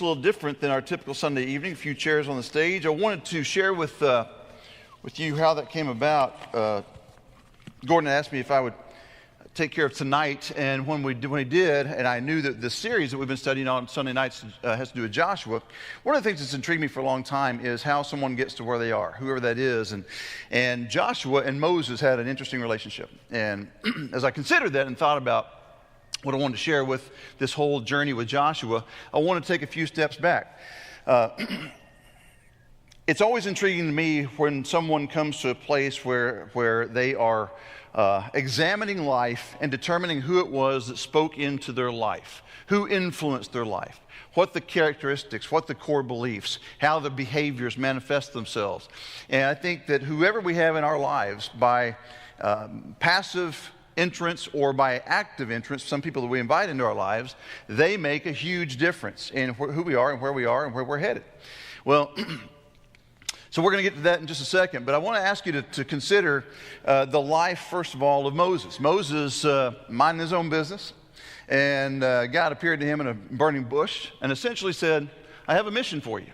a little different than our typical Sunday evening. A few chairs on the stage. I wanted to share with you how that came about. Gordon asked me if I would take care of tonight, and when he did, and I knew that the series that we've been studying on Sunday nights has to do with Joshua. One of the things that's intrigued me for a long time is how someone gets to where they are, whoever that is, and Joshua and Moses had an interesting relationship. And as I considered that and thought about what I wanted to share with this whole journey with Joshua, I want to take a few steps back. It's always intriguing to me when someone comes to a place where they are examining life and determining who it was that spoke into their life, who influenced their life, what the characteristics, what the core beliefs, how the behaviors manifest themselves. And I think that whoever we have in our lives, by passive entrance or by active entrance, some people that we invite into our lives, they make a huge difference in who we are and where we're headed. Well, so we're going to get to that in just a second, but I want to ask you to consider the life, first of all, of Moses. Moses minding his own business, and God appeared to him in a burning bush and essentially said, I have a mission for you.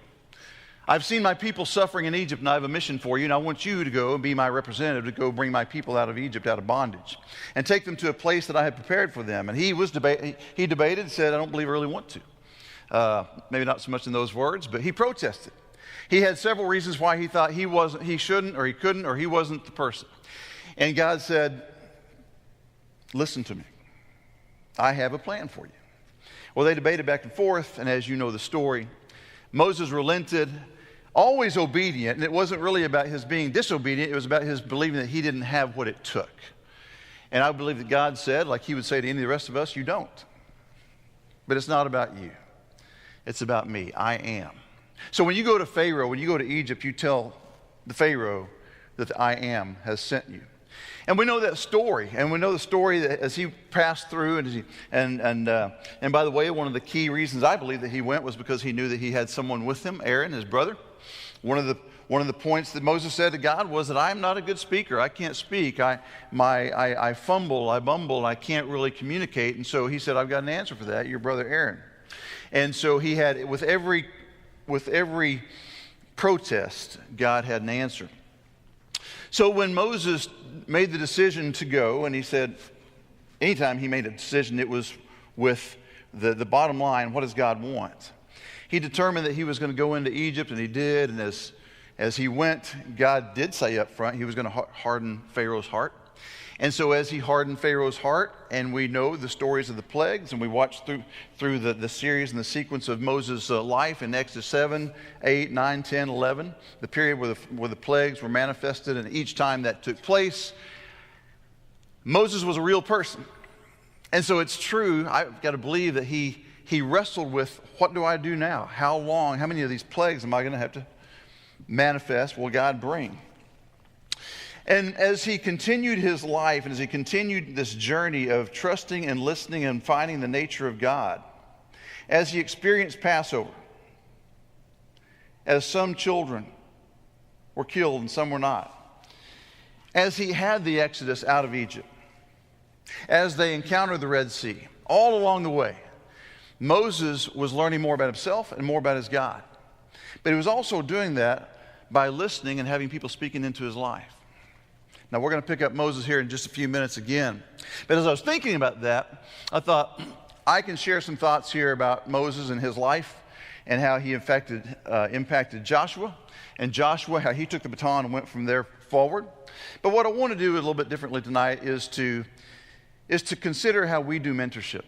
I've seen my people suffering in Egypt, and I have a mission for you, and I want you to go and be my representative to go bring my people out of Egypt, out of bondage, and take them to a place that I have prepared for them. And he debated and said, I don't believe I really want to. Maybe not so much in those words, but he protested. He had several reasons why he thought he shouldn't, or he couldn't, or he wasn't the person. And God said, listen to me. I have a plan for you. Well, they debated back and forth, and as you know the story, Moses relented, always obedient, and it wasn't really about his being disobedient, it was about his believing that he didn't have what it took. And I believe that God said, like he would say to any of the rest of us, you don't. But it's not about you. It's about me. I am. So when you go to Pharaoh, when you go to Egypt, you tell the Pharaoh that the I am has sent you. And we know that story, and we know the story that as he passed through, and by the way, one of the key reasons I believe that he went was because he knew that he had someone with him, Aaron, his brother. One of the points that Moses said to God was that I'm not a good speaker. I can't speak. I fumble, I bumble, I can't really communicate. And so he said, I've got an answer for that, your brother Aaron. And so he had, with every protest, God had an answer. So when Moses made the decision to go, and he said, anytime he made a decision, it was with the bottom line, what does God want? He determined that he was going to go into Egypt, and he did, and as he went, God did say up front he was going to harden Pharaoh's heart. And so as he hardened Pharaoh's heart, and we know the stories of the plagues, and we watched through the series and the sequence of Moses' life in Exodus 7, 8, 9, 10, 11, the period where the plagues were manifested, and each time that took place, Moses was a real person. And so it's true, I've got to believe that he wrestled with, what do I do now? How long, how many of these plagues am I going to have to manifest, will God bring? And as he continued his life, and as he continued this journey of trusting and listening and finding the nature of God, as he experienced Passover, as some children were killed and some were not, as he had the Exodus out of Egypt, as they encountered the Red Sea, all along the way, Moses was learning more about himself and more about his God. But he was also doing that by listening and having people speaking into his life. Now, we're going to pick up Moses here in just a few minutes again. But as I was thinking about that, I thought I can share some thoughts here about Moses and his life and how he impacted Joshua, and Joshua, how he took the baton and went from there forward. But what I want to do a little bit differently tonight is to consider how we do mentorship,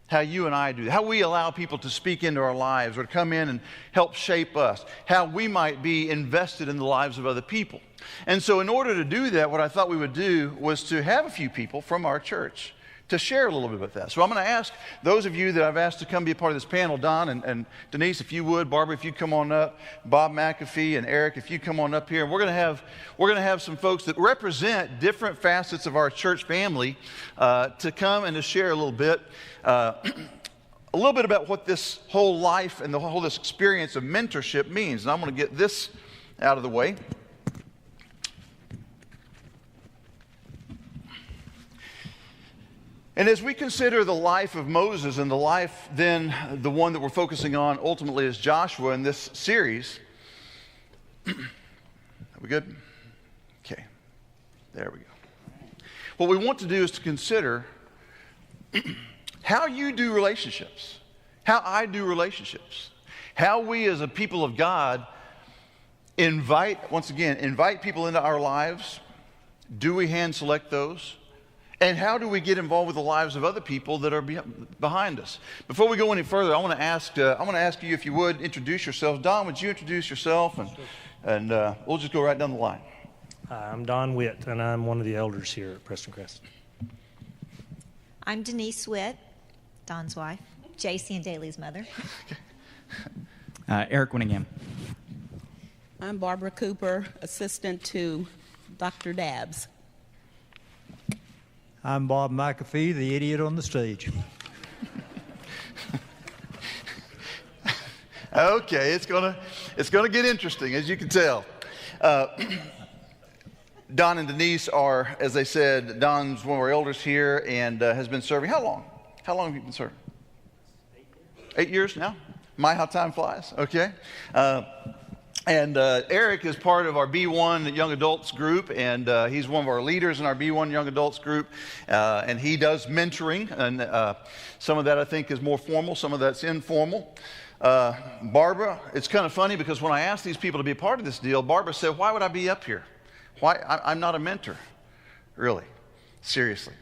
how you and I do, how we allow people to speak into our lives or to come in and help shape us, how we might be invested in the lives of other people. And so in order to do that, what I thought we would do was to have a few people from our church to share a little bit about that. So I'm going to ask those of you that I've asked to come be a part of this panel, Don and Denise, if you would, Barbara, if you come on up, Bob McAfee and Eric, if you come on up here. And we're going to have some folks that represent different facets of our church family to come and to share a little bit about what this whole life and this experience of mentorship means. And I'm going to get this out of the way. And as we consider the life of Moses and the life then, the one that we're focusing on ultimately is Joshua in this series. Are we good? Okay. There we go. What we want to do is to consider how you do relationships, how I do relationships, how we as a people of God invite people into our lives. Do we hand select those? And how do we get involved with the lives of other people that are behind us? Before we go any further, I want to ask you if you would introduce yourself. Don, would you introduce yourself? And we'll just go right down the line. Hi, I'm Don Witt, and I'm one of the elders here at Prestoncrest. I'm Denise Witt, Don's wife, JC and Daly's mother. Eric Winningham. I'm Barbara Cooper, assistant to Dr. Dabbs. I'm Bob McAfee, the idiot on the stage. Okay, it's gonna get interesting, as you can tell. Don and Denise are, as they said, Don's one of our elders here and has been serving. How long? How long have you been serving? 8 years now? My, how time flies. Okay. And Eric is part of our B1 Young Adults group, and he's one of our leaders in our B1 Young Adults group, and he does mentoring, and some of that I think is more formal, some of that's informal. Barbara, it's kind of funny because when I asked these people to be a part of this deal, Barbara said, why would I be up here? Why? I'm not a mentor. Really? Seriously.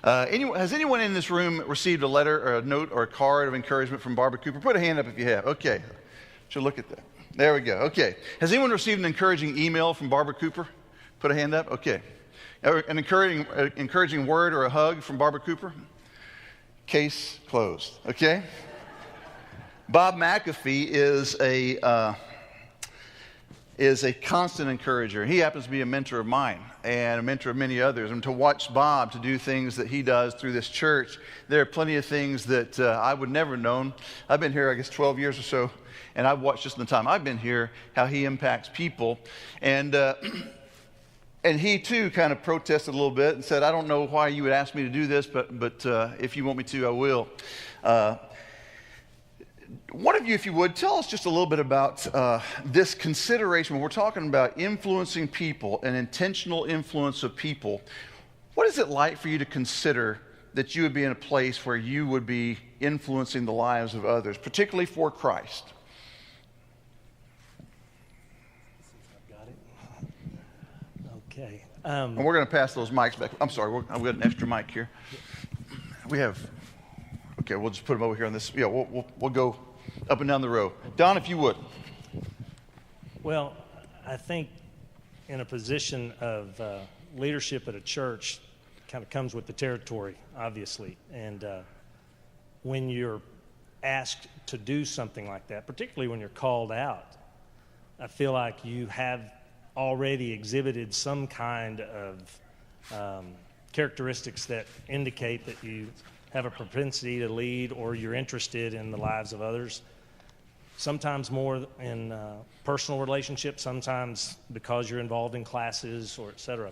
Has anyone in this room received a letter or a note or a card of encouragement from Barbara Cooper? Put a hand up if you have. Okay. Should look at that. There we go. Okay. Has anyone received an encouraging email from Barbara Cooper? Put a hand up. Okay. An encouraging word or a hug from Barbara Cooper? Case closed. Okay. Bob McAfee is a constant encourager. He happens to be a mentor of mine and a mentor of many others. And to watch Bob to do things that he does through this church, there are plenty of things that I would never have known. I've been here, I guess, 12 years or so, and I've watched just in the time I've been here how he impacts people. And he, too, kind of protested a little bit and said, I don't know why you would ask me to do this, but if you want me to, I will. One of you, if you would, tell us just a little bit about this consideration. When we're talking about influencing people and intentional influence of people, what is it like for you to consider that you would be in a place where you would be influencing the lives of others, particularly for Christ? Got it. Okay. And we're going to pass those mics back. I'm sorry, we've got an extra mic here. We have... Okay, we'll just put them over here on this. Yeah, we'll go up and down the row. Don, if you would. Well, I think in a position of leadership at a church kind of comes with the territory, obviously. And when you're asked to do something like that, particularly when you're called out, I feel like you have already exhibited some kind of characteristics that indicate that you have a propensity to lead or you're interested in the lives of others. Sometimes more in personal relationships, sometimes because you're involved in classes or et cetera.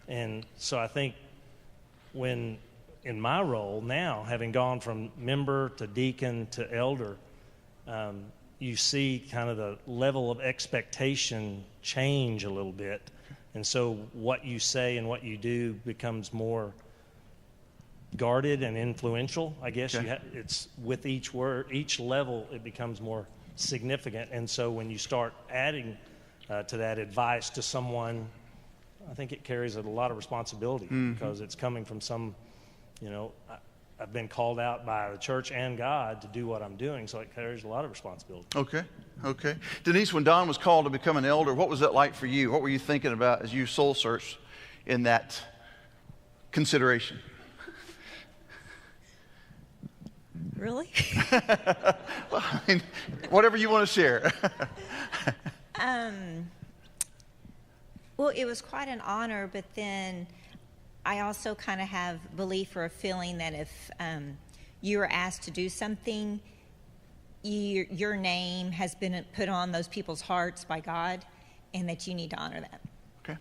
And so I think when in my role now, having gone from member to deacon to elder, you see kind of the level of expectation change a little bit. And so what you say and what you do becomes more guarded and influential, I guess. Okay. It's with each word, each level, it becomes more significant. And so when you start adding to that advice to someone, I think it carries a lot of responsibility because it's coming from some, I've been called out by the church and God to do what I'm doing, so it carries a lot of responsibility. Okay. Denise, when Don was called to become an elder, what was that like for you? What were you thinking about as you soul searched in that consideration? Really? Well, I mean, whatever you want to share. Well, it was quite an honor, but then I also kind of have belief or a feeling that if you are asked to do something, your name has been put on those people's hearts by God, and that you need to honor that. Okay.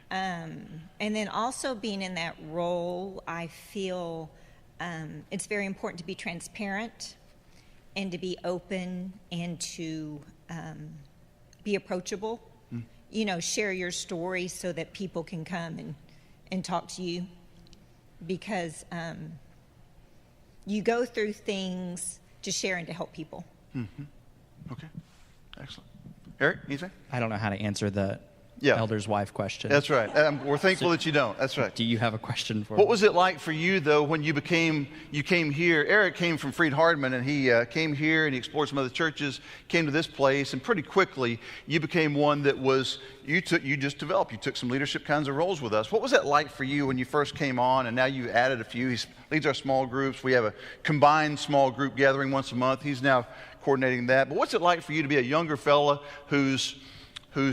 And then also being in that role, I feel it's very important to be transparent and to be open and to be approachable. You know, share your story so that people can come and talk to you, because you go through things to share and to help people. Okay, excellent. Eric, anything? I don't know how to answer the Yeah. elder's wife question. That's right. We're thankful that you don't. That's right. Do you have a question for What me? was it like for you, though, when you came here? Eric came from Freed-Hardman, and he came here and he explored some other churches, came to this place, and pretty quickly you became one that was, you just developed. You took some leadership kinds of roles with us. What was that like for you when you first came on, and now you added a few? He leads our small groups. We have a combined small group gathering once a month. He's now coordinating that. But what's it like for you to be a younger fella who's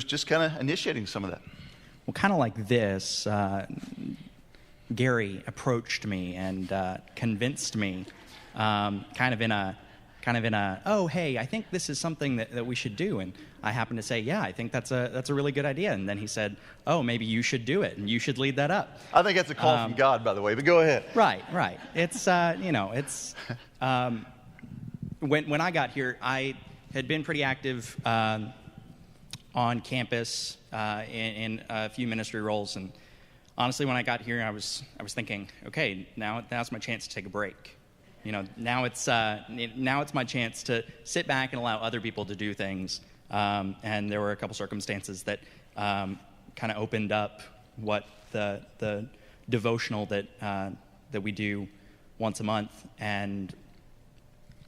just kind of initiating some of that? Well, kind of like this, Gary approached me and convinced me, kind of in a, oh, hey, I think this is something that we should do. And I happened to say, yeah, I think that's a really good idea. And then he said, oh, maybe you should do it, and you should lead that up. I think that's a call from God, by the way, but go ahead. Right. It's, it's, when I got here, I had been pretty active on campus in a few ministry roles, and honestly, when I got here, I was thinking, okay, now's my chance to take a break. You know, now it's my chance to sit back and allow other people to do things. And there were a couple circumstances that kind of opened up what the devotional that we do once a month, and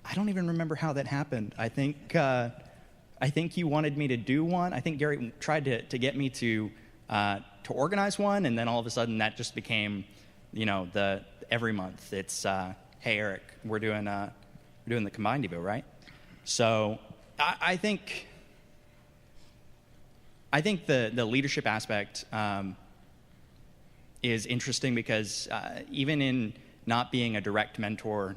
I don't even remember how that happened. I think you wanted me to do one. I think Gary tried to get me to organize one, and then all of a sudden that just became, the every month. It's hey Eric, we're doing the combined Devo, right? So I think the leadership aspect is interesting because even in not being a direct mentor,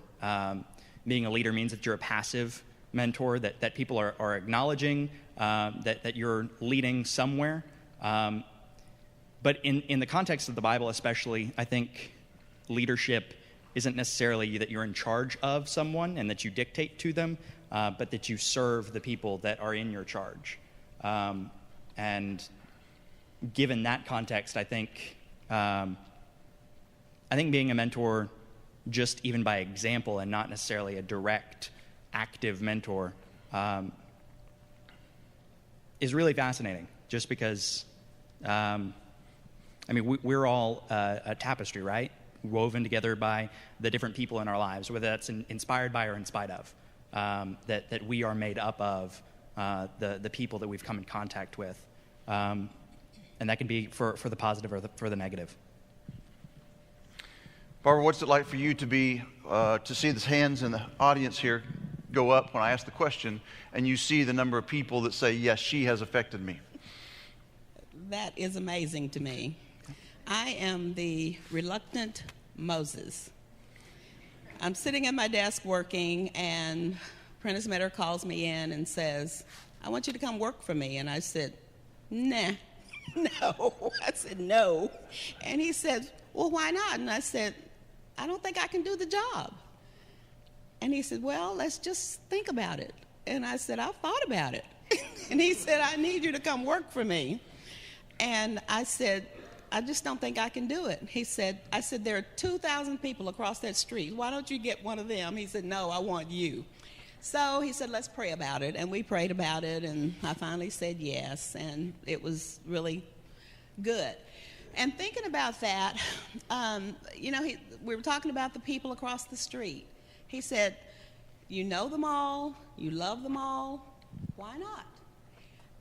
being a leader means that you're a passive mentor, that people are acknowledging that you're leading somewhere. But in the context of the Bible especially, I think leadership isn't necessarily that you're in charge of someone and that you dictate to them, but that you serve the people that are in your charge. And given that context, I think being a mentor, just even by example and not necessarily a direct, active mentor, is really fascinating. Just because, we're all a tapestry, right? Woven together by the different people in our lives, whether that's inspired by or in spite of, that we are made up of the people that we've come in contact with. And that can be for the positive or for the negative. Barbara, what's it like for you to see the hands in the audience here go up when I ask the question, and you see the number of people that say, yes, she has affected me? That is amazing to me. I am the reluctant Moses. I'm sitting at my desk working, and Prentice Metter calls me in and says, I want you to come work for me. And I said, nah, no. I said, no. And he said, well, why not? And I said, I don't think I can do the job. And he said, well, let's just think about it. And I said, I've thought about it. And he said, I need you to come work for me. And I said, I just don't think I can do it. I said, there are 2,000 people across that street. Why don't you get one of them? He said, no, I want you. So he said, let's pray about it. And we prayed about it, and I finally said yes. And it was really good. And thinking about that, we were talking about the people across the street. He said, you know them all, you love them all, why not?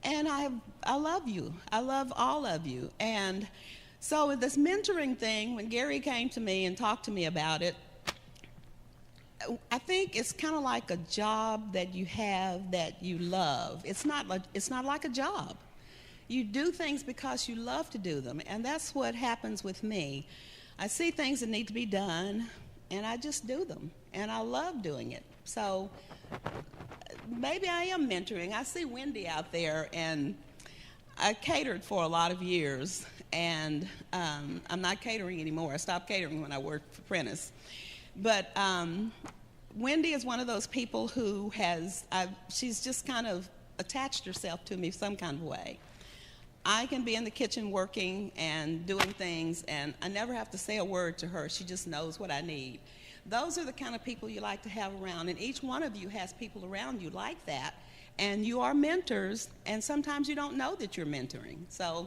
And I love you. I love all of you. And so with this mentoring thing, when Gary came to me and talked to me about it, I think it's kind of like a job that you have that you love. It's not like a job. You do things because you love to do them, and that's what happens with me. I see things that need to be done, and I just do them, and I love doing it. So maybe I am mentoring. I see Wendy out there, and I catered for a lot of years, and I'm not catering anymore. I stopped catering when I worked for Prentice. But Wendy is one of those people who she's just kind of attached herself to me some kind of way. I can be in the kitchen working and doing things, and I never have to say a word to her. She just knows what I need. Those are the kind of people you like to have around, and each one of you has people around you like that, and you are mentors, and sometimes you don't know that you're mentoring. So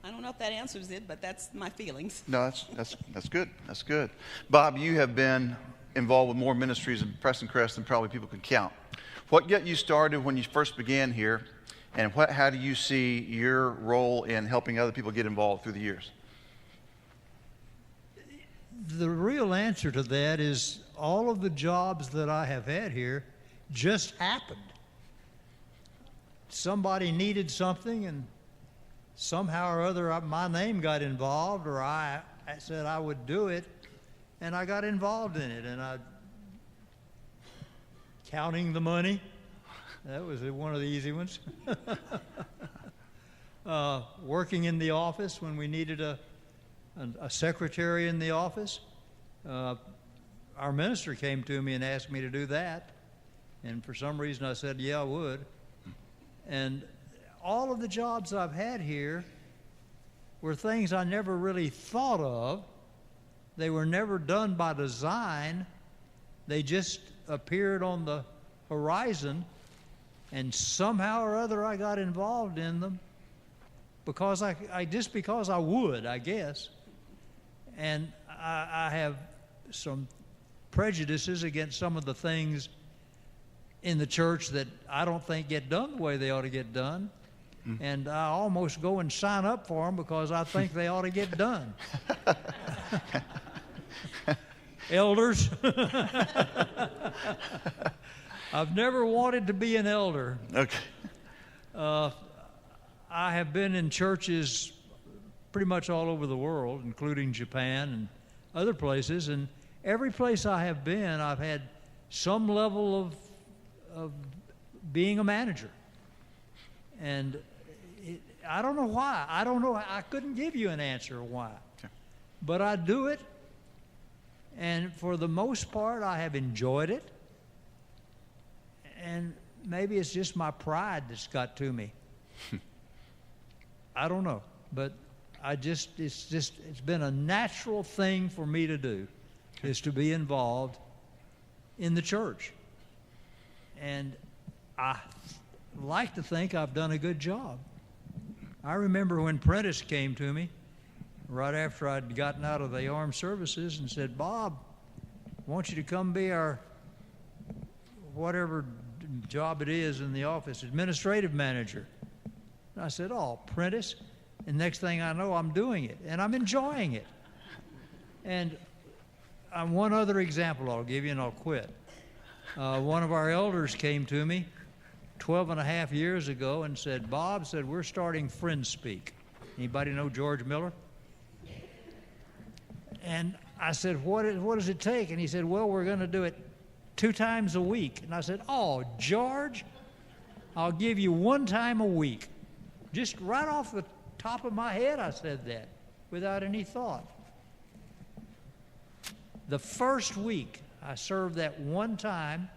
I don't know if that answers it, but that's my feelings. No, that's good. That's good. Bob, you have been involved with more ministries in Prestoncrest than probably people can count. What got you started when you first began here, and how do you see your role in helping other people get involved through the years? The real answer to that is all of the jobs that I have had here just happened. Somebody needed something, and somehow or other my name got involved, or I said I would do it, and I got involved in it. And counting the money, that was one of the easy ones. Working in the office when we needed a secretary in the office. Our minister came to me and asked me to do that, and for some reason I said, yeah, I would. And all of the jobs I've had here were things I never really thought of. They were never done by design. They just appeared on the horizon, and somehow or other I got involved in them because because I would, I guess. And I have some prejudices against some of the things in the church that I don't think get done the way they ought to get done. And I almost go and sign up for them because I think they ought to get done. Elders. I've never wanted to be an elder. Okay. I have been in churches pretty much all over the world, including Japan and other places, and every place I have been, I've had some level of being a manager. And I don't know why. I don't know. I couldn't give you an answer why. Okay. But I do it, and for the most part, I have enjoyed it. And maybe it's just my pride that's got to me. I don't know. But it's been a natural thing for me to do, is to be involved in the church. And I like to think I've done a good job. I remember when Prentice came to me right after I'd gotten out of the armed services and said, Bob, I want you to come be our whatever job it is in the office, administrative manager. And I said, oh, Prentice. And next thing I know, I'm doing it, and I'm enjoying it. And one other example I'll give you, and I'll quit. One of our elders came to me 12 and a half years ago and said, Bob, we're starting Friends Speak. Anybody know George Miller? And I said, what does it take? And he said, well, we're going to do it 2 times a week. And I said, oh, George, I'll give you 1 time a week. Just right off the top of my head, I said that without any thought. The first week, I served that 1 time,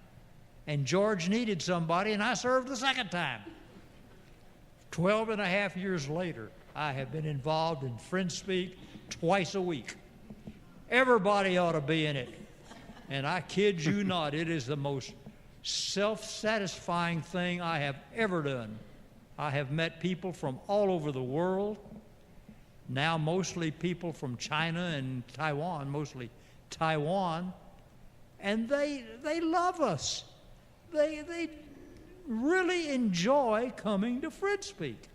and George needed somebody, and I served the 2nd time. 12 and a half years later, I have been involved in Friends Speak twice a week. Everybody ought to be in it. And I kid you not, it is the most self-satisfying thing I have ever done. I have met people from all over the world, now mostly people from China and Taiwan, mostly Taiwan, and they love us. They really enjoy coming to Friends Speak.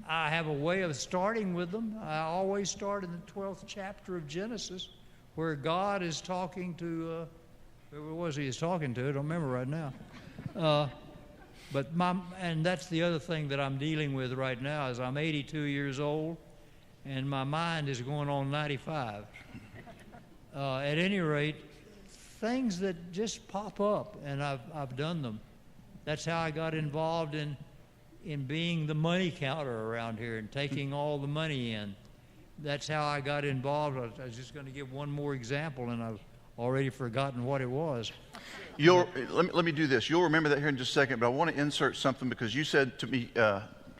I have a way of starting with them. I always start in the 12th chapter of Genesis, where God is talking to, whoever it was he was talking to, I don't remember right now. And that's the other thing that I'm dealing with right now is I'm 82 years old, and my mind is going on 95. At any rate, things that just pop up, and I've done them. That's how I got involved in being the money counter around here and taking all the money in. That's how I got involved. I was just going to give one more example, and already forgotten what it was. Let me do this. You'll remember that here in just a second, but I want to insert something because you said to me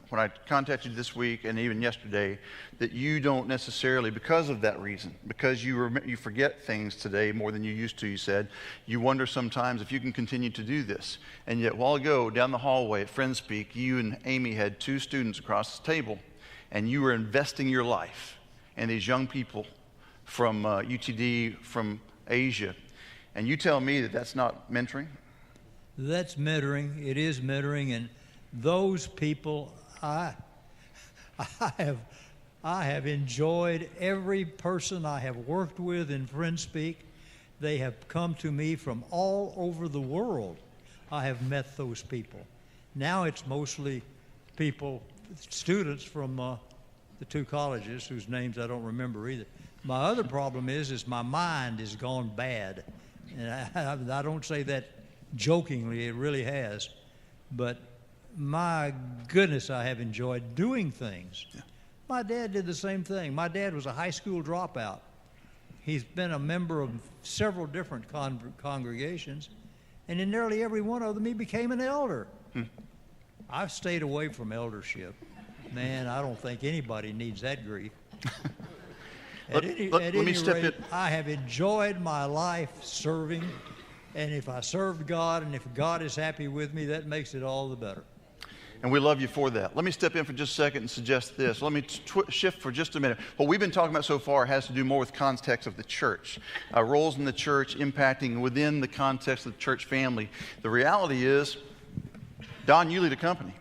when I contacted you this week and even yesterday that you don't necessarily, because of that reason, because you forget things today more than you used to, you said, you wonder sometimes if you can continue to do this. And yet, a while ago, down the hallway at Friends Speak, you and Amy had 2 students across the table, and you were investing your life in these young people from UTD, from Asia. And you tell me that that's not mentoring? That's mentoring. It is mentoring, and those people, I have enjoyed every person I have worked with in Friends Speak. They have come to me from all over the world. I have met those people. Now it's mostly people, students from the 2 colleges whose names I don't remember either. My other problem is my mind has gone bad. And I don't say that jokingly, it really has. But my goodness, I have enjoyed doing things. Yeah. My dad did the same thing. My dad was a high school dropout. He's been a member of several different congregations, and in nearly every one of them, he became an elder. I've stayed away from eldership. Man, I don't think anybody needs that grief. At any rate, I have enjoyed my life serving, and if I served God and if God is happy with me, that makes it all the better. And we love you for that. Let me step in for just a second and suggest this. Let me shift for just a minute. What we've been talking about so far has to do more with context of the church, roles in the church impacting within the context of the church family. The reality is, Don, you lead a company.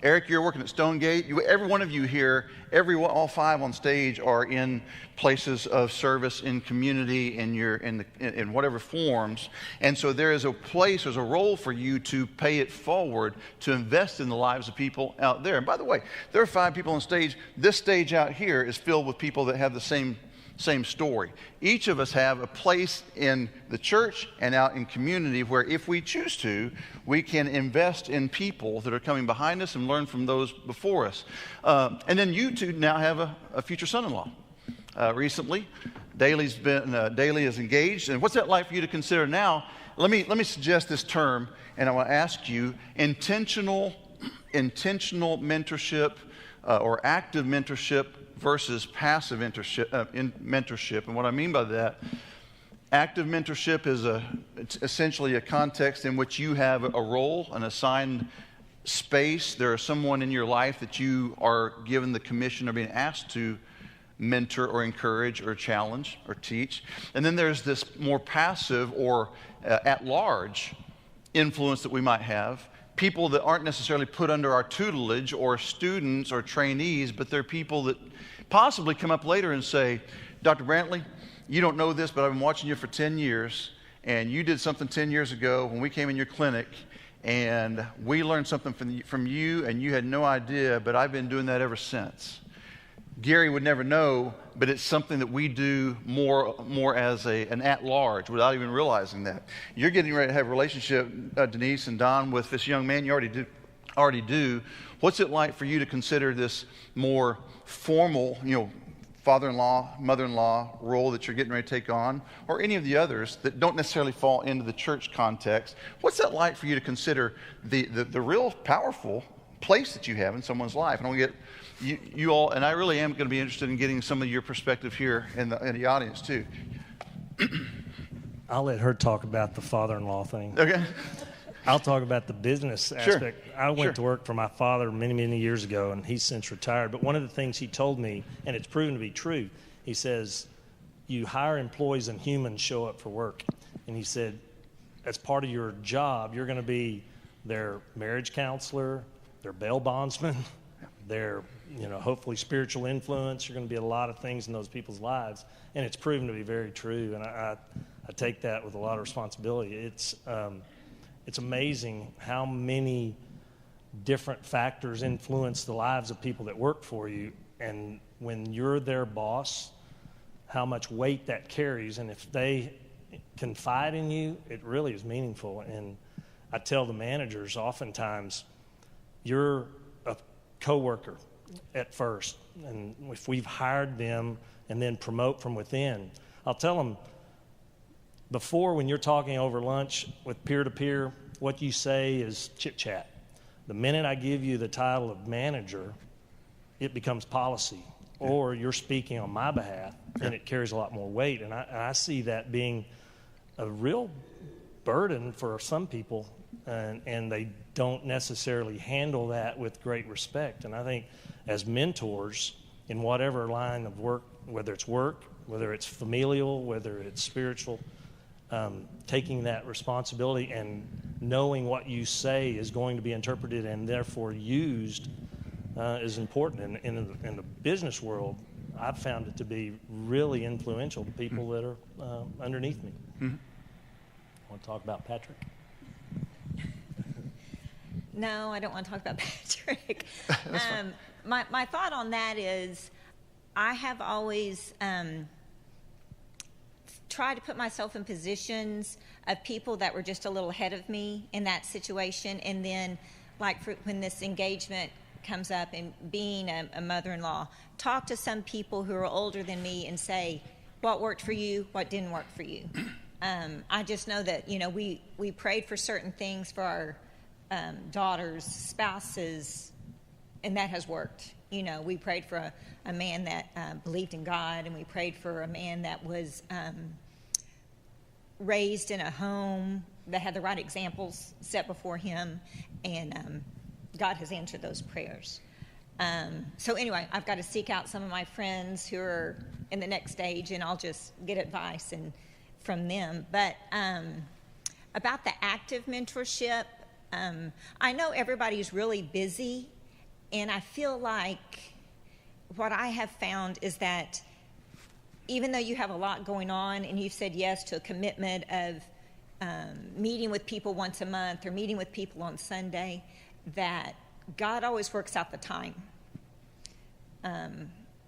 Eric, you're working at Stonegate. Every one of you here, all 5 on stage are in places of service in community in whatever forms. And so there is a place, there's a role for you to pay it forward, to invest in the lives of people out there. And by the way, there are 5 people on stage. This stage out here is filled with people that have the same story. Each of us have a place in the church and out in community where if we choose to, we can invest in people that are coming behind us and learn from those before us. And then you 2 now have a future son-in-law. Recently, Daly is engaged. And what's that like for you to consider now? Let me suggest this term, and I want to ask you, intentional mentorship or active mentorship versus passive mentorship. And what I mean by that, active mentorship is it's essentially a context in which you have a role, an assigned space. There is someone in your life that you are given the commission or being asked to mentor or encourage or challenge or teach. And then there's this more passive or at-large influence that we might have. People that aren't necessarily put under our tutelage or students or trainees, but they're people that possibly come up later and say, Dr. Brantley, you don't know this, but I've been watching you for 10 years, and you did something 10 years ago when we came in your clinic, and we learned something from you, and you had no idea, but I've been doing that ever since. Gary would never know, but it's something that we do more as an at-large without even realizing that. You're getting ready to have a relationship, Denise and Don, with this young man. You already do. What's it like for you to consider this more formal, father-in-law, mother-in-law role that you're getting ready to take on, or any of the others that don't necessarily fall into the church context? What's that like for you to consider the real powerful place that you have in someone's life? And I want to get you all, and I really am going to be interested in getting some of your perspective here in the audience too. I'll let her talk about the father-in-law thing. Okay. I'll talk about the business aspect. Sure. I went to work for my father many, many years ago, and he's since retired. But one of the things he told me, and it's proven to be true, he says, you hire employees and humans show up for work. And he said, as part of your job, you're going to be their marriage counselor, their bail bondsman, their hopefully spiritual influence. You're going to be a lot of things in those people's lives. And it's proven to be very true, and I take that with a lot of responsibility. It's amazing how many different factors influence the lives of people that work for you, and when you're their boss, how much weight that carries, and if they confide in you, it really is meaningful. And I tell the managers oftentimes, you're a coworker at first, and if we've hired them and then promote from within, I'll tell them, Before, when you're talking over lunch with peer-to-peer, what you say is chit-chat. The minute I give you the title of manager, it becomes policy, or you're speaking on my behalf, and it carries a lot more weight. And I see that being a real burden for some people, and they don't necessarily handle that with great respect. And I think as mentors in whatever line of work, whether it's familial, whether it's spiritual, taking that responsibility and knowing what you say is going to be interpreted and therefore used is important. In the business world, I've found it to be really influential to people that are underneath me. Mm-hmm. Want to talk about Patrick? No, I don't want to talk about Patrick. My thought on that is I have always tried to put myself in positions of people that were just a little ahead of me in that situation. And then, like when this engagement comes up and being a mother-in-law, talk to some people who are older than me and say, what worked for you, what didn't work for you. I just know that, we prayed for certain things for our daughters, spouses, and that has worked. We prayed for a man that believed in God, and we prayed for a man that was raised in a home that had the right examples set before him, and God has answered those prayers. So anyway, I've got to seek out some of my friends who are in the next stage, and I'll just get advice from them. But about the active mentorship, I know everybody's really busy, and I feel like what I have found is that even though you have a lot going on and you've said yes to a commitment of meeting with people once a month or meeting with people on Sunday, that God always works out the time.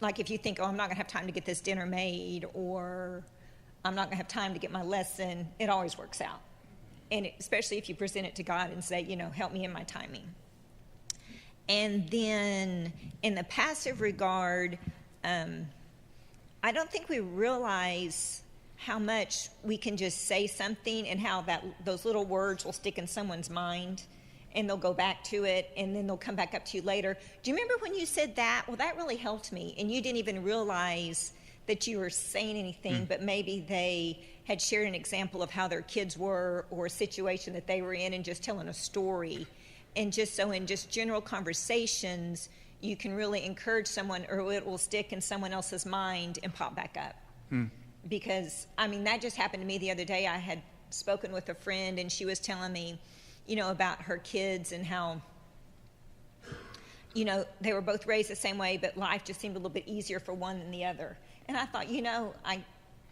Like if you think, I'm not going to have time to get this dinner made, or I'm not going to have time to get my lesson, it always works out. And especially if you present it to God and say, help me in my timing. And then in the passive regard, I don't think we realize how much we can just say something and how those little words will stick in someone's mind, and they'll go back to it, and then they'll come back up to you later. Do you remember when you said that? Well, that really helped me. And you didn't even realize that you were saying anything, but maybe they had shared an example of how their kids were or a situation that they were in and just telling a story. And just so in just general conversations, you can really encourage someone, or it will stick in someone else's mind and pop back up. Because, that just happened to me the other day. I had spoken with a friend, and she was telling me, about her kids and how, they were both raised the same way, but life just seemed a little bit easier for one than the other. And I thought,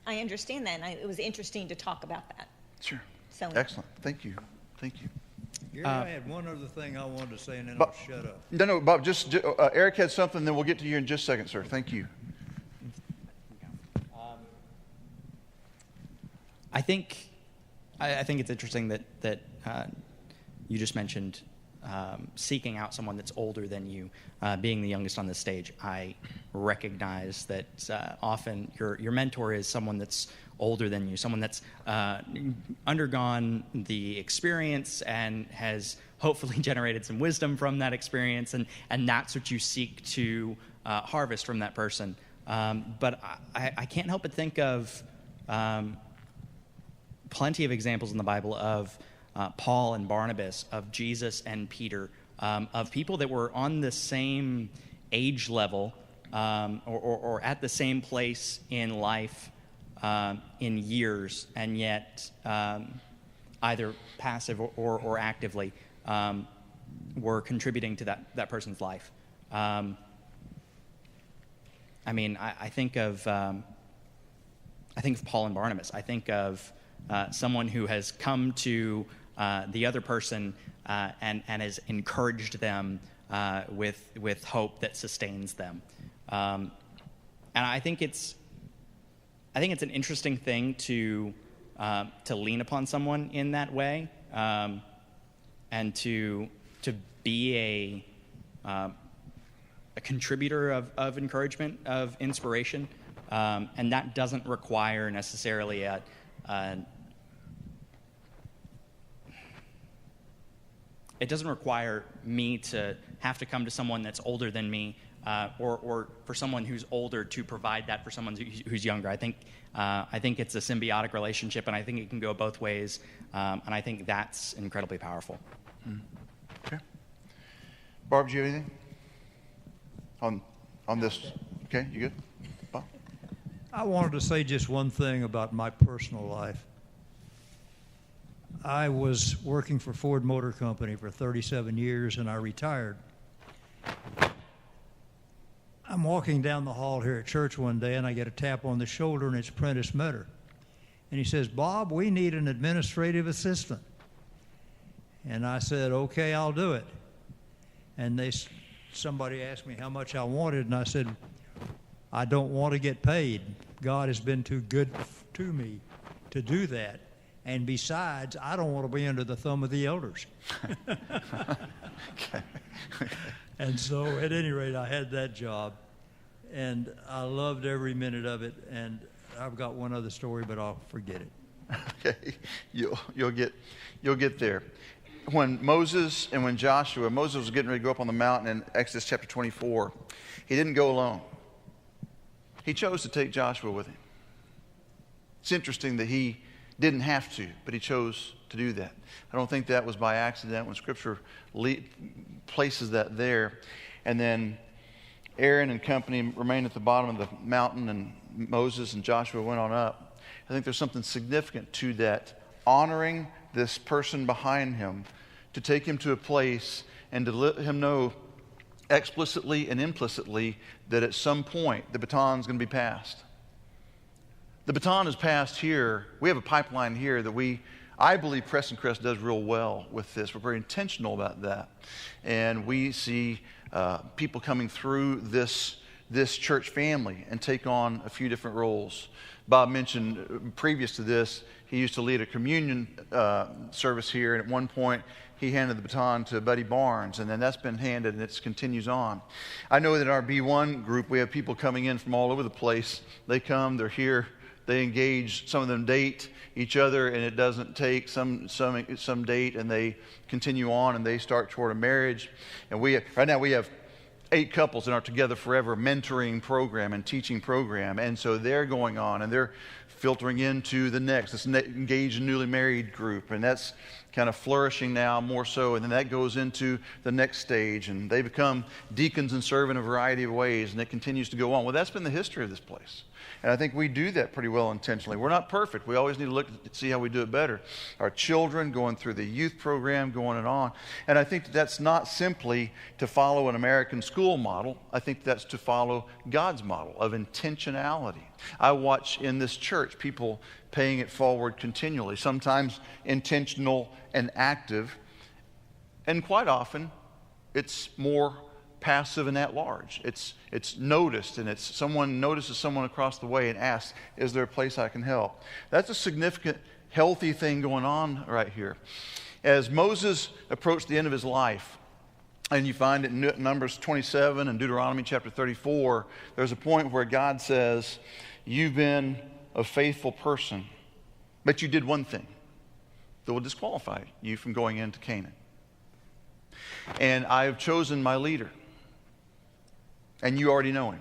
I understand that, and it was interesting to talk about that. Sure. So excellent. Thank you. Gary, I had one other thing I wanted to say, and then Bob, I'll shut up. No, Bob, just Eric had something, then we'll get to you in just a second, sir. Thank you. I think it's interesting that you just mentioned seeking out someone that's older than you, being the youngest on the stage. I recognize that often your mentor is someone that's older than you, someone that's undergone the experience and has hopefully generated some wisdom from that experience, and that's what you seek to harvest from that person. But I can't help but think of plenty of examples in the Bible of Paul and Barnabas, of Jesus and Peter, of people that were on the same age level or at the same place in life in years, and yet either passive or actively were contributing to that person's life. I think of Paul and Barnabas. I think of someone who has come to the other person and has encouraged them with hope that sustains them. And I think it's an interesting thing to lean upon someone in that way, and to be a contributor of encouragement, of inspiration, and that doesn't require necessarily it doesn't require me to have to come to someone that's older than me, or for someone who's older to provide that for someone who's younger. I think it's a symbiotic relationship, and I think it can go both ways, and I think that's incredibly powerful. Okay. Barb, do you have anything on this? Okay, you good? Bob? I wanted to say just one thing about my personal life. I was working for Ford Motor Company for 37 years, and I retired. I'm walking down the hall here at church one day, and I get a tap on the shoulder, and it's Prentice Metter. And he says, "Bob, we need an administrative assistant." And I said, "Okay, I'll do it." And somebody asked me how much I wanted, and I said, "I don't want to get paid. God has been too good to me to do that. And besides, I don't want to be under the thumb of the elders." Okay. And so, at any rate, I had that job, and I loved every minute of it. And I've got one other story, but I'll forget it. Okay, you'll get there. When Moses was getting ready to go up on the mountain in Exodus chapter 24, he didn't go alone. He chose to take Joshua with him. It's interesting that he didn't have to, but he chose to do that. I don't think that was by accident when Scripture places that there. And then Aaron and company remained at the bottom of the mountain, and Moses and Joshua went on up. I think there's something significant to that, honoring this person behind him, to take him to a place and to let him know explicitly and implicitly that at some point the baton is going to be passed. The baton is passed here. We have a pipeline here that I believe Prestoncrest does real well with this. We're very intentional about that. And we see people coming through this church family and take on a few different roles. Bob mentioned previous to this, he used to lead a communion service here, and at one point he handed the baton to Buddy Barnes, and then that's been handed and it continues on. I know that in our B1 group we have people coming in from all over the place. They come, they're here, they engage, some of them date each other, and it doesn't take some date, and they continue on and they start toward a marriage. And right now we have 8 couples in our Together Forever mentoring program and teaching program, and so they're going on and they're filtering into the next, this engaged and newly married group, and that's kind of flourishing now more so, and then that goes into the next stage, and they become deacons and serve in a variety of ways, and it continues to go on. Well, that's been the history of this place. And I think we do that pretty well intentionally. We're not perfect. We always need to look to see how we do it better. Our children going through the youth program, going on. And I think that's not simply to follow an American school model. I think that's to follow God's model of intentionality. I watch in this church people paying it forward continually, sometimes intentional and active. And quite often, it's more passive and at large. It's noticed, and it's someone notices someone across the way and asks, "Is there a place I can help?" That's a significant, healthy thing going on right here. As Moses approached the end of his life, and you find it in Numbers 27 and Deuteronomy chapter 34, there's a point where God says, "You've been a faithful person, but you did one thing that will disqualify you from going into Canaan. And I have chosen my leader. And you already know him.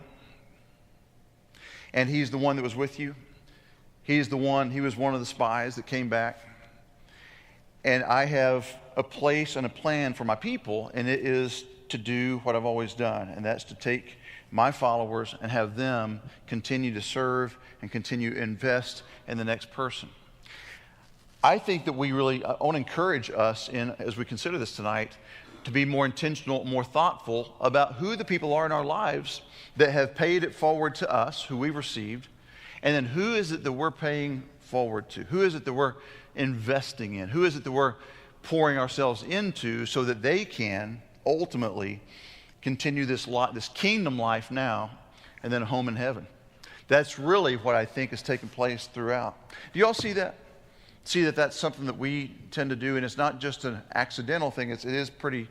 And he's the one that was with you. He was one of the spies that came back. And I have a place and a plan for my people, and it is to do what I've always done, and that's to take my followers and have them continue to serve and continue to invest in the next person." I think that I want to encourage us as we consider this tonight, to be more intentional, more thoughtful about who the people are in our lives that have paid it forward to us, who we've received, and then who is it that we're paying forward to? Who is it that we're investing in? Who is it that we're pouring ourselves into so that they can ultimately continue this kingdom life now and then a home in heaven? That's really what I think is taking place throughout. Do you all see that? See that that's something that we tend to do, and it's not just an accidental thing. It is pretty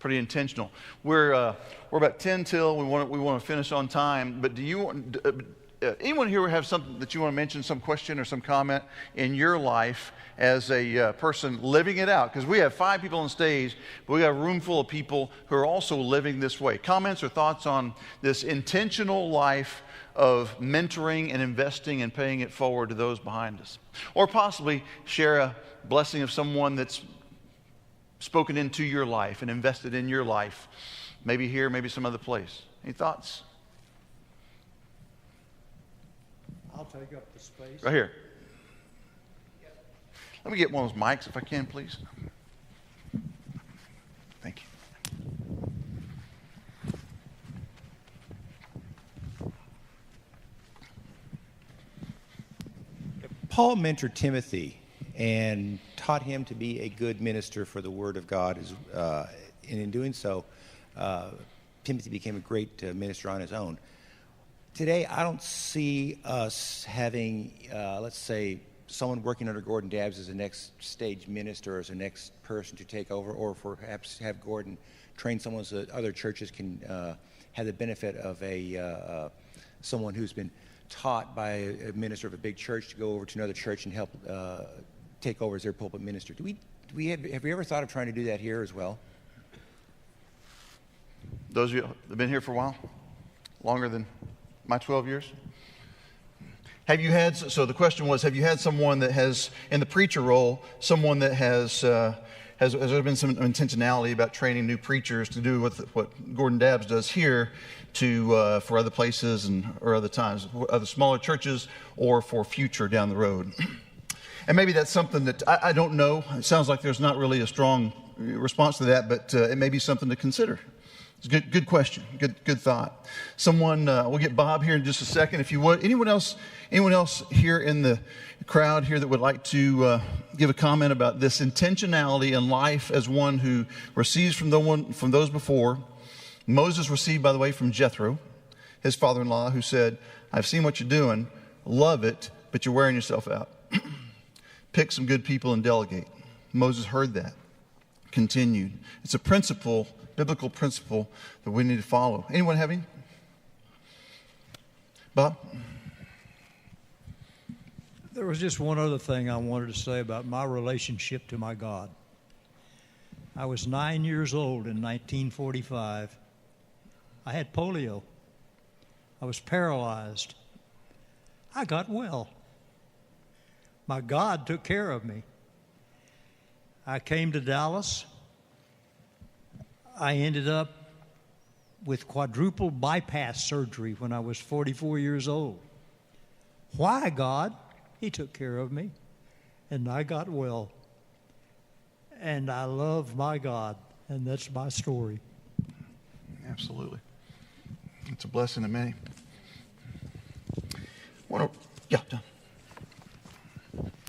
intentional. We're about 10 till. We want to finish on time. But anyone here have something that you want to mention, some question or some comment in your life as a person living it out? Because we have 5 people on stage, but we got a room full of people who are also living this way. Comments or thoughts on this intentional life of mentoring and investing and paying it forward to those behind us? Or possibly share a blessing of someone that's spoken into your life and invested in your life, maybe here, maybe some other place. Any thoughts? I'll take up the space. Right here. Let me get one of those mics if I can, please. Thank you. Paul mentored Timothy and taught him to be a good minister for the Word of God. And in doing so, Timothy became a great minister on his own. Today, I don't see us having, let's say, someone working under Gordon Dabbs as the next stage minister or as the next person to take over, or perhaps have Gordon train someone so that other churches can have the benefit of someone who's been taught by a minister of a big church to go over to another church and help take over as their pulpit minister. Have we ever thought of trying to do that here as well? Those of you that have been here for a while? Longer than my 12 years? Have you had, so the question was, have you had someone that has, in the preacher role, someone that has there been some intentionality about training new preachers to do what Gordon Dabbs does here for other places or other times, other smaller churches, or for future down the road? And maybe that's something that I don't know. It sounds like there's not really a strong response to that, but it may be something to consider. It's a good question, good thought. Someone, we'll get Bob here in just a second, if you would. Anyone else here in the crowd here that would like to give a comment about this intentionality in life as one who receives from those before? Moses received, by the way, from Jethro, his father-in-law, who said, "I've seen what you're doing, love it, but you're wearing yourself out. Pick some good people and delegate." Moses heard that, continued. It's a principle, biblical principle, that we need to follow. Anyone have any? Bob? There was just one other thing I wanted to say about my relationship to my God. I was 9 years old in 1945. I had polio. I was paralyzed. I got well. My God took care of me. I came to Dallas. I ended up with quadruple bypass surgery when I was 44 years old. Why, God? He took care of me, and I got well. And I love my God, and that's my story. Absolutely. It's a blessing to many. Yeah, John.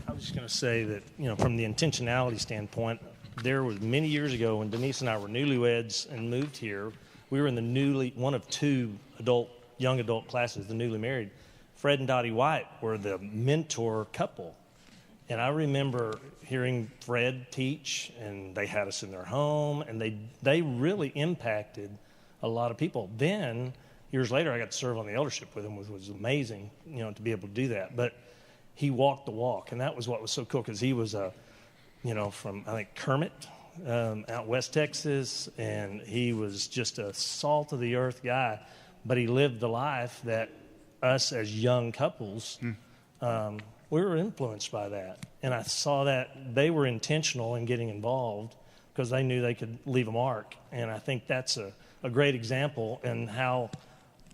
I was just going to say that, from the intentionality standpoint, there was many years ago when Denise and I were newlyweds and moved here. We were in the one of 2 young adult classes, the newly married. Fred and Dottie White were the mentor couple. And I remember hearing Fred teach, and they had us in their home, and they really impacted a lot of people. Then, years later, I got to serve on the eldership with him, which was amazing, to be able to do that. But he walked the walk, and that was what was so cool, because he was from, I think, Kermit, out West Texas, and he was just a salt-of-the-earth guy. But he lived the life that us as young couples, we were influenced by that. And I saw that they were intentional in getting involved because they knew they could leave a mark. And I think that's a great example in how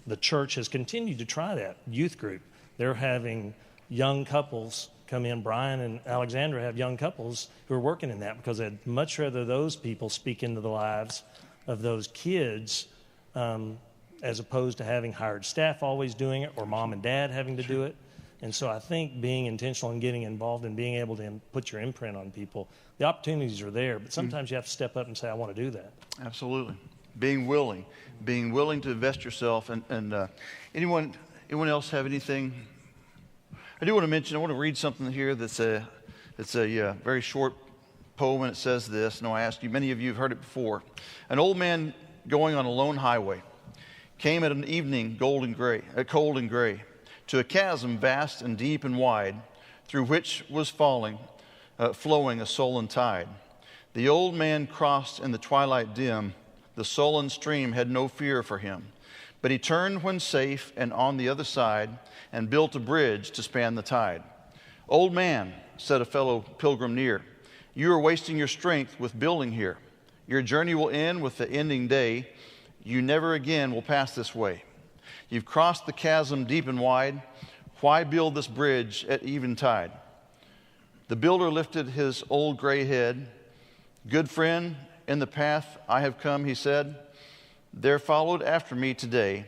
the church has continued to try that. Youth group, they're having young couples come in. Brian and Alexandra have young couples who are working in that because they'd much rather those people speak into the lives of those kids as opposed to having hired staff always doing it or mom and dad having to do it. And so I think being intentional and getting involved and being able to put your imprint on people, the opportunities are there, but sometimes you have to step up and say, I want to do that. Absolutely. Being willing to invest yourself. And anyone else have anything? I do want to mention, I want to read something here that's a very short poem, and it says this, and I ask you, many of you have heard it before. An old man going on a lone highway came at an evening cold and gray, to a chasm vast and deep and wide, through which was flowing a sullen tide. The old man crossed in the twilight dim. The sullen stream had no fear for him. But he turned when safe and on the other side, and built a bridge to span the tide. "Old man," said a fellow pilgrim near, "you are wasting your strength with building here. Your journey will end with the ending day. You never again will pass this way. You've crossed the chasm deep and wide. Why build this bridge at eventide?" The builder lifted his old gray head. "Good friend, in the path I have come," he said, "there followed after me today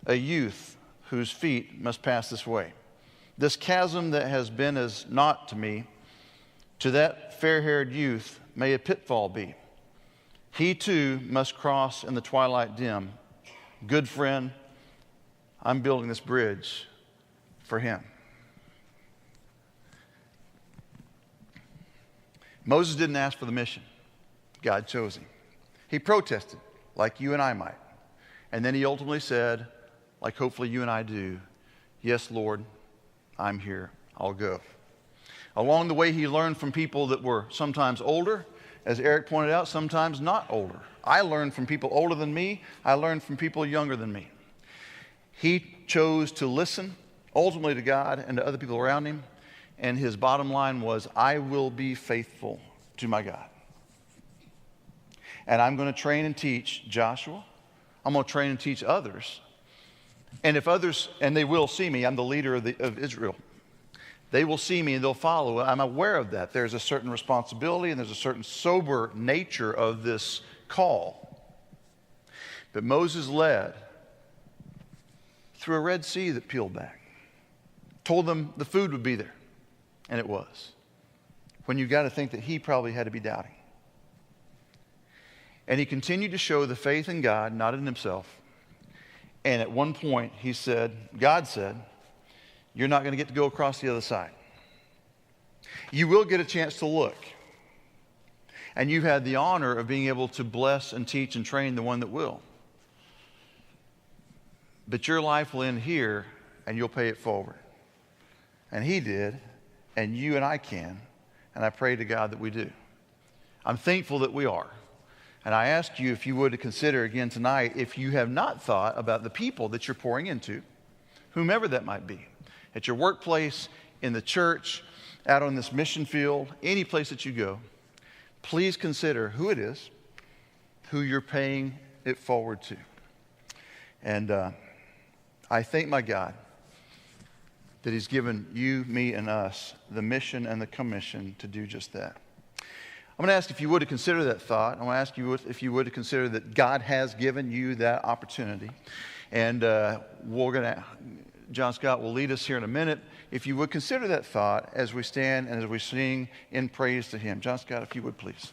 a youth whose feet must pass this way. This chasm that has been as naught to me, to that fair-haired youth may a pitfall be. He too must cross in the twilight dim. Good friend, I'm building this bridge for him." Moses didn't ask for the mission. God chose him. He protested, like you and I might. And then he ultimately said, like hopefully you and I do, "Yes, Lord, I'm here. I'll go." Along the way, he learned from people that were sometimes older, as Eric pointed out, sometimes not older. I learned from people older than me. I learned from people younger than me. He chose to listen ultimately to God and to other people around him. And his bottom line was, "I will be faithful to my God. And I'm going to train and teach Joshua. I'm going to train and teach others. And if others, and they will see me, I'm the leader of Israel. They will see me and they'll follow. I'm aware of that. There's a certain responsibility and there's a certain sober nature of this call." But Moses led through a Red Sea that peeled back. Told them the food would be there. And it was. When you got to think that he probably had to be doubting. And he continued to show the faith in God, not in himself. And at one point, God said, "You're not going to get to go across the other side. You will get a chance to look. And you've had the honor of being able to bless and teach and train the one that will. But your life will end here, and you'll pay it forward." And he did, and you and I can. And I pray to God that we do. I'm thankful that we are. And I ask you, if you would, to consider again tonight, if you have not thought about the people that you're pouring into, whomever that might be, at your workplace, in the church, out on this mission field, any place that you go, please consider who it is, who you're paying it forward to. And I thank my God that he's given you, me, and us the mission and the commission to do just that. I'm going to ask if you would to consider that thought. I'm going to ask you if you would to consider that God has given you that opportunity. And John Scott will lead us here in a minute. If you would consider that thought as we stand and as we sing in praise to him. John Scott, if you would please.